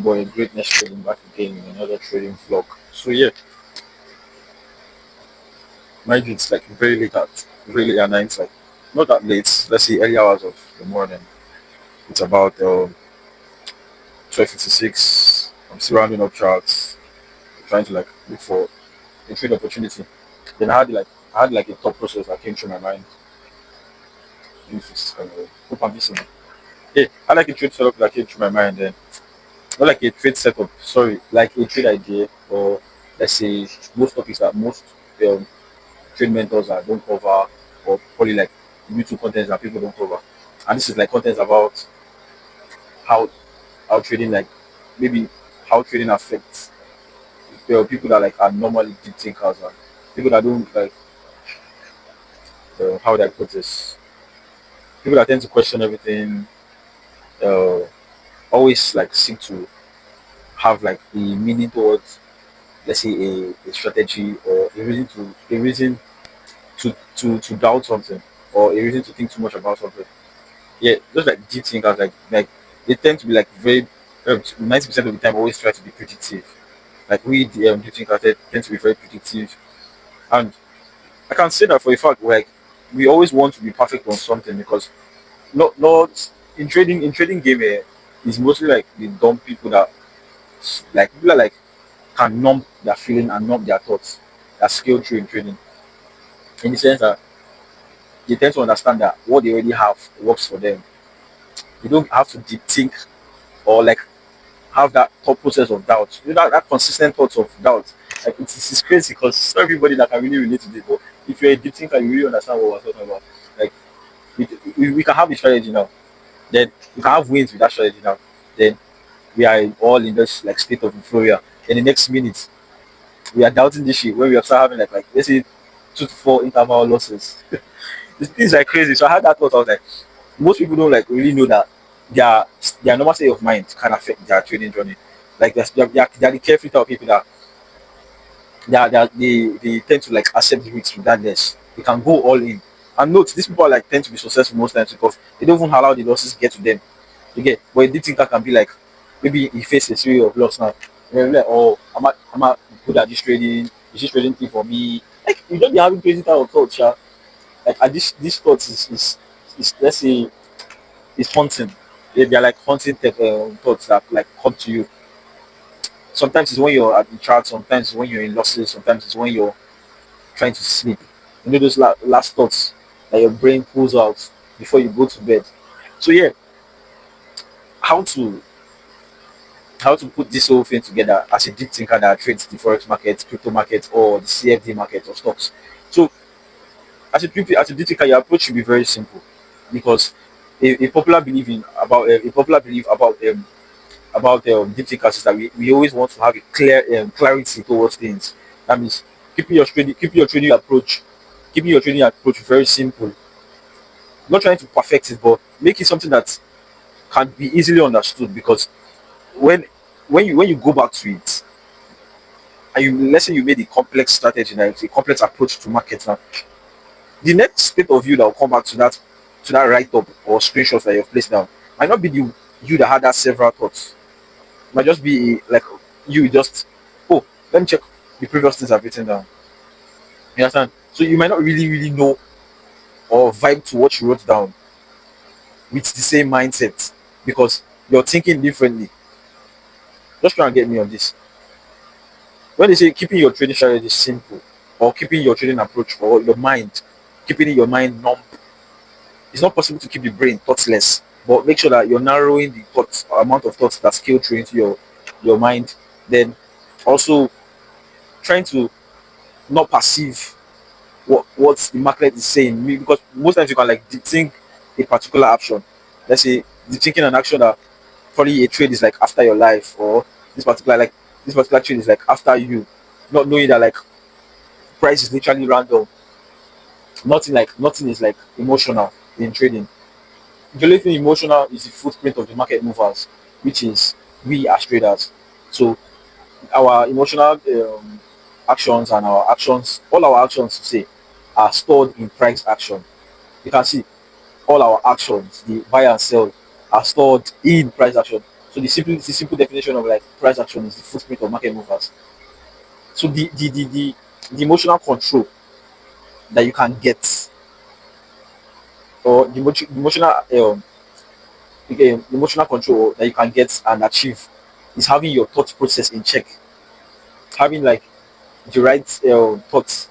but a greatness trading back again in another trading vlog. So yeah, mind you, it's like very late at night, like not that late. Let's say early hours of the morning. It's about 12:56. I'm still rounding up charts, trying to like look for a trade opportunity. Then I had like a thought process that came through my mind. If it's hope I'm missing it. Yeah, I like a trade setup that came through my mind. Then not like a trade setup, sorry, like a trade idea, or let's say most topics that most um, trade mentors that don't cover, or probably like YouTube contents that people don't cover. And this is like contents about how trading, like maybe how trading affects people that like are normally deep thinkers and people that don't like how would I put this, people that tend to question everything, uh, always like seek to have like a meaning towards, let's say, a strategy, or a reason to doubt something, or a reason to think too much about something. Yeah, just like deep thinkers, like they tend to be like very 90% of the time always try to be predictive. Like we the deep thinkers, they tend to be very predictive, and I can say that for a fact. Like we always want to be perfect on something, because not in trading game here is mostly like the dumb people that like people that like can numb their feeling and numb their thoughts. That skill through in trading, in the sense that they tend to understand that what they already have works for them. You don't have to deep think, or like have that thought process of doubt. You know, that consistent thoughts of doubt. Like it's crazy because it's not everybody that can really relate to this. But if you're a deep thinker, you really understand what we're talking about. Like we can have a strategy now. Then we can have wins with that strategy now. Then we are all in this like state of euphoria. Then the next minute we are doubting this shit when we are start having like let's say 2 to 4 interval losses. These things are crazy. So I had that thought. I was like, most people don't like really know that their their normal state of mind can affect their trading journey. Like they're the carefree type of people that they tend to like accept the risks regardless. They can go all in. And note, these people are like tend to be successful most times because they don't even allow the losses get to them. You get, but a deep thinker can be like, maybe he faced a series of loss now. And they're like, oh, I'm not good at this trading. Is this trading thing for me? Like you don't be having crazy type of thoughts, yeah. Like this thoughts is let's say is haunting. They're like haunting thoughts that like come to you. Sometimes it's when you're at the chart, sometimes it's when you're in losses, sometimes it's when you're trying to sleep. You know those last thoughts that your brain pulls out before you go to bed. So yeah, how to how to put this whole thing together as a deep thinker that trades the forex market, crypto market, or the CFD market or stocks. So as a deep thinker, your approach should be very simple, because a popular belief in about a popular belief about deep thinkers is that we always want to have a clear clarity towards things. That means keeping your trading approach, keeping your trading approach very simple. Not trying to perfect it, but make it something that can be easily understood. Because when when you go back to it, and you let's say you made a complex strategy, now it's a complex approach to market now, the next state of you that will come back to that write up or screenshot that you've placed down might not be the you that had that several thoughts. It might just be like you just, oh, let me check the previous things I've written down. You understand? So you might not really know or vibe to what you wrote down with the same mindset, because you're thinking differently. Just try and get me on this. When they say keeping your trading strategy simple, or keeping your trading approach, or your mind, keeping your mind numb, it's not possible to keep the brain thoughtless. But make sure that you're narrowing the thoughts, amount of thoughts that scale through into your mind. Then also trying to not perceive what the market is saying. Because most times you can like think a particular action. Let's say the thinking an action that probably a trade is like after your life, or this particular trade is like after you, not knowing that like price is literally random. Nothing is like emotional in trading. The only thing emotional is the footprint of the market movers, which is we as traders. So our emotional actions and our actions, all our actions to say, are stored in price action. You can see all our actions, the buy and sell, are stored in price action. So So the simple definition of like price action is the footprint of market movers. So the emotional control that you can get, or the emotional the emotional control that you can get and achieve, is having your thought process in check, having like the right thoughts,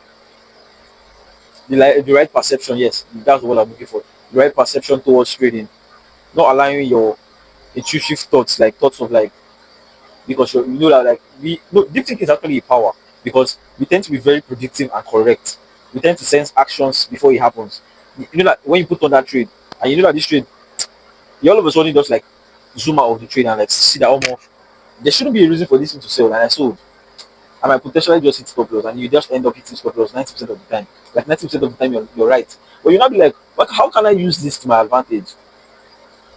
the right perception. Yes, that's what I'm looking for. The right perception towards trading, not allowing your intrusive thoughts, like thoughts of like, because you know that like we no deep thinking is actually a power, because we tend to be very predictive and correct. We tend to sense actions before it happens. You know that when you put on that trade, and you know that this trade, you all of a sudden just like zoom out of the trade and like see that almost there shouldn't be a reason for this thing to sell, and I sold. I might potentially just hit stop loss, and you just end up hitting stop loss 90% of the time. Like 90% of the time, you're right. But you'll not be like, what, how can I use this to my advantage?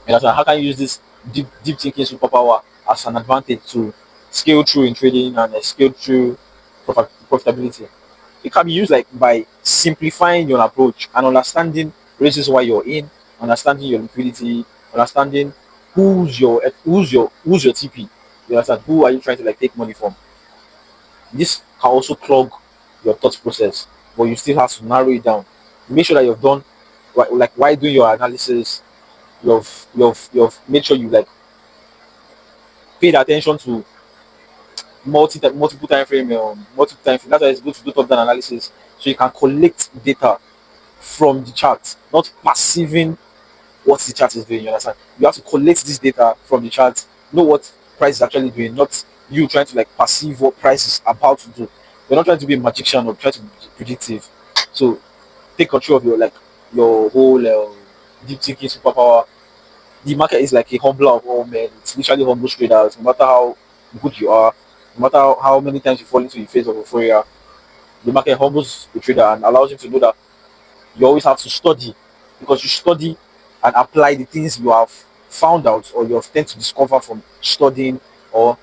And that's why, how can I use this deep thinking superpower as an advantage to scale through in trading and scale through profitability? It can be used like by simplifying your approach and understanding reasons why you're in, understanding your liquidity, understanding who's your TP. You understand, who are you trying to like take money from? This can also clog your thought process, but you still have to narrow it down. Make sure that you've done like while doing your analysis, you've made sure you like paid attention to multiple time frame, multiple time frame. That's why it's good to do top down analysis, so you can collect data from the chart, not perceiving what the chart is doing. You understand? You have to collect this data from the chart, know what price is actually doing, not you trying to like perceive what price is about to do. You're not trying to be a magician or try to be predictive. So take control of your like your whole deep thinking superpower. The market is like a humbler of all men. It's literally humble traders. No matter how good you are, no matter how many times you fall into the face of euphoria, the market humbles the trader and allows him to know that you always have to study, because you study and apply the things you have found out or you have tend to discover from studying, or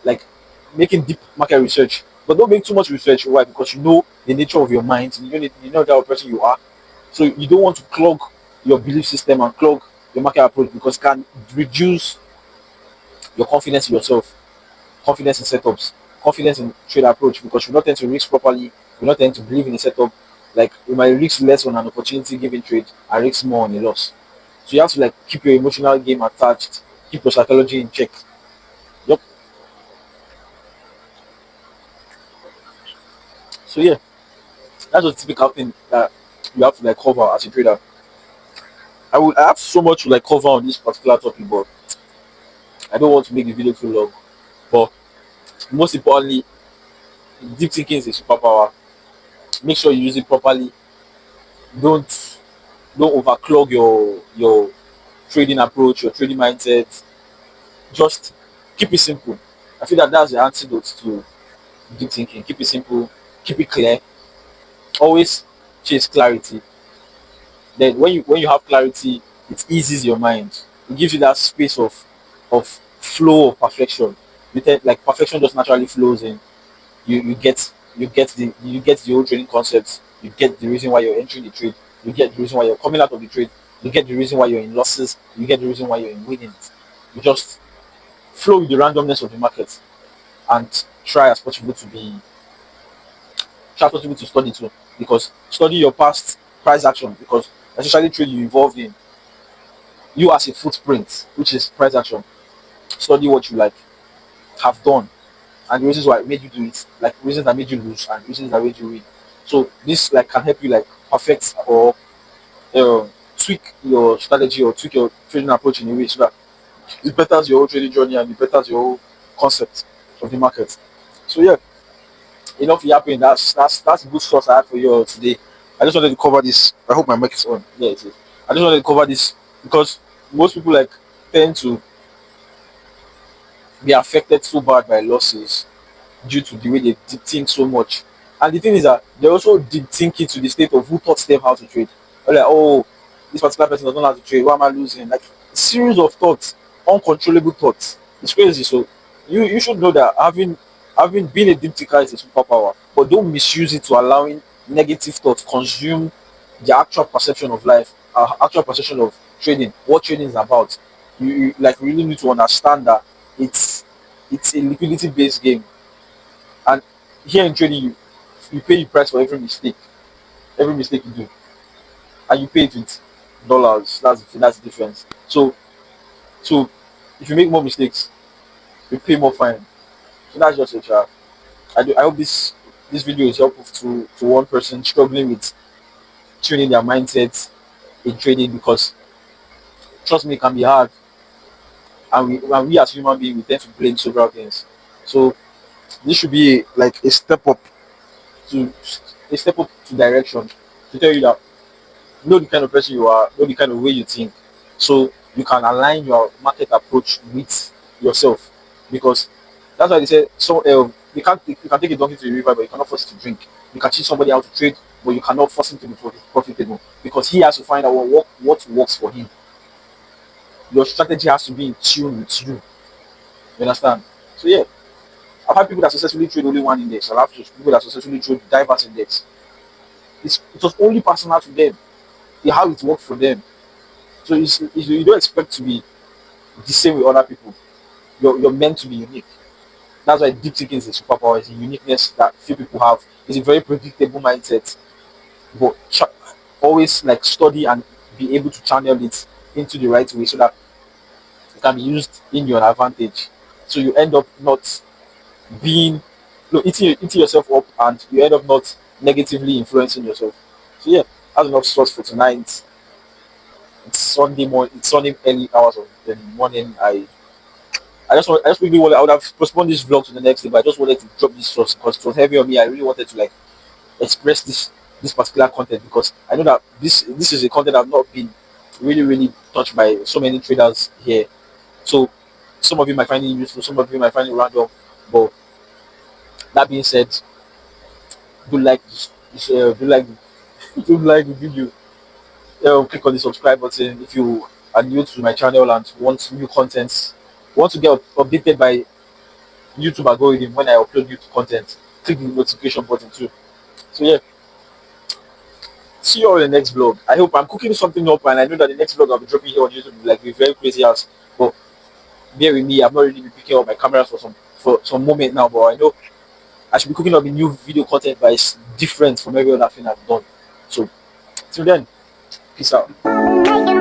like making deep market research. But don't make too much research. Why? Because you know the nature of your mind. You know the type of person you are. So you don't want to clog your belief system and clog your market approach, because it can reduce your confidence in yourself, confidence in setups, confidence in trade approach, because you not tend to risk properly, you not tend to believe in a setup. Like you might risk less on an opportunity given trade and risk more on a loss. So you have to like keep your emotional game attached, keep your psychology in check. Yep. So yeah, that's a typical thing that you have to like cover as a trader. I have so much to like cover on this particular topic, but I don't want to make the video too long. But most importantly, deep thinking is a superpower. Make sure you use it properly. Don't don't overclog your trading approach, your trading mindset. Just keep it simple. I feel that that's the antidote to deep thinking. Keep it simple, keep it clear. Always chase clarity. Then when you have clarity, it eases your mind. It gives you that space of flow of perfection. Like perfection just naturally flows in. You get the whole trading concepts. You get the reason why you're entering the trade. You get the reason why you're coming out of the trade. You get the reason why you're in losses. You get the reason why you're in winnings. You just flow with the randomness of the market and try as possible to be try as possible to study too. Because study your past price action, because especially trade you involved in, you as a footprint, which is price action. Study what you like have done and the reasons why it made you do it, like reasons that made you lose and reasons that made you win. So this like can help you like perfect or tweak your strategy or tweak your trading approach in a way so that it betters your whole trading journey and it betters your whole concept of the market. So yeah, enough yapping. That's a good source I had for you all today. I just wanted to cover this. I hope my mic is on. Yeah, it is. I just wanted to cover this because most people like tend to be affected so bad by losses due to the way they deep think so much. And the thing is that they also deep think it to the state of who taught them how to trade. Or like, oh, this particular person doesn't know how to trade. Why am I losing? Like series of thoughts, uncontrollable thoughts. It's crazy. So you should know that having been a deep thinker is a superpower, but don't misuse it to allowing negative thoughts consume the actual perception of life, actual perception of trading, what trading is about. you like really need to understand that it's it's a liquidity based game. And here in trading, you pay the price for every mistake you do, and you pay it with dollars. That's the difference. So if you make more mistakes, you pay more fine. So that's just it. I hope this video is helpful to one person struggling with tuning their mindset in trading, because trust me, it can be hard, and we as human beings we tend to blame several things. So this should be like to a step up to direction, to tell you that know the kind of person you are, know the kind of way you think, so you can align your market approach with yourself. Because that's why they say so. You can take a donkey to the river, but you cannot force it to drink. You can teach somebody how to trade, but you cannot force him to be profitable, because he has to find out what works for him. Your strategy has to be in tune with you. You understand? So yeah, I've had people that successfully trade only one index. I've had people that successfully trade diverse index. It was only personal to them, how it worked for them. So you don't expect to be the same with other people. You're meant to be unique. That's why deep thinking is a superpower. It's a uniqueness that few people have. It's a very predictable mindset, but always like study and be able to channel it into the right way, so that it can be used in your advantage. So you end up not being no eating yourself up, and you end up not negatively influencing yourself. So yeah, that's enough source for tonight. It's Sunday morning. It's Sunday early hours of the morning. I just really wanted. I would have postponed this vlog to the next day, but I just wanted to drop this source because it was heavy on me. I really wanted to like express this particular content, because I know that this is a content I've not been really touched by so many traders here. So some of you might find it useful, some of you might find it random. But that being said, do like do like do like the video. Click on the subscribe button if you are new to my channel and want new content. Want to get updated by YouTube algorithm when I upload new content. Click the notification button too. So yeah, see you all in the next vlog. I hope I'm cooking something up, and I know that the next vlog I'll be dropping here on YouTube will like be very crazy house. But bear with me, I've not really been picking up my cameras for some moment now, but I know I should be cooking up a new video content, but it's different from every other thing I've done. So till then, peace out.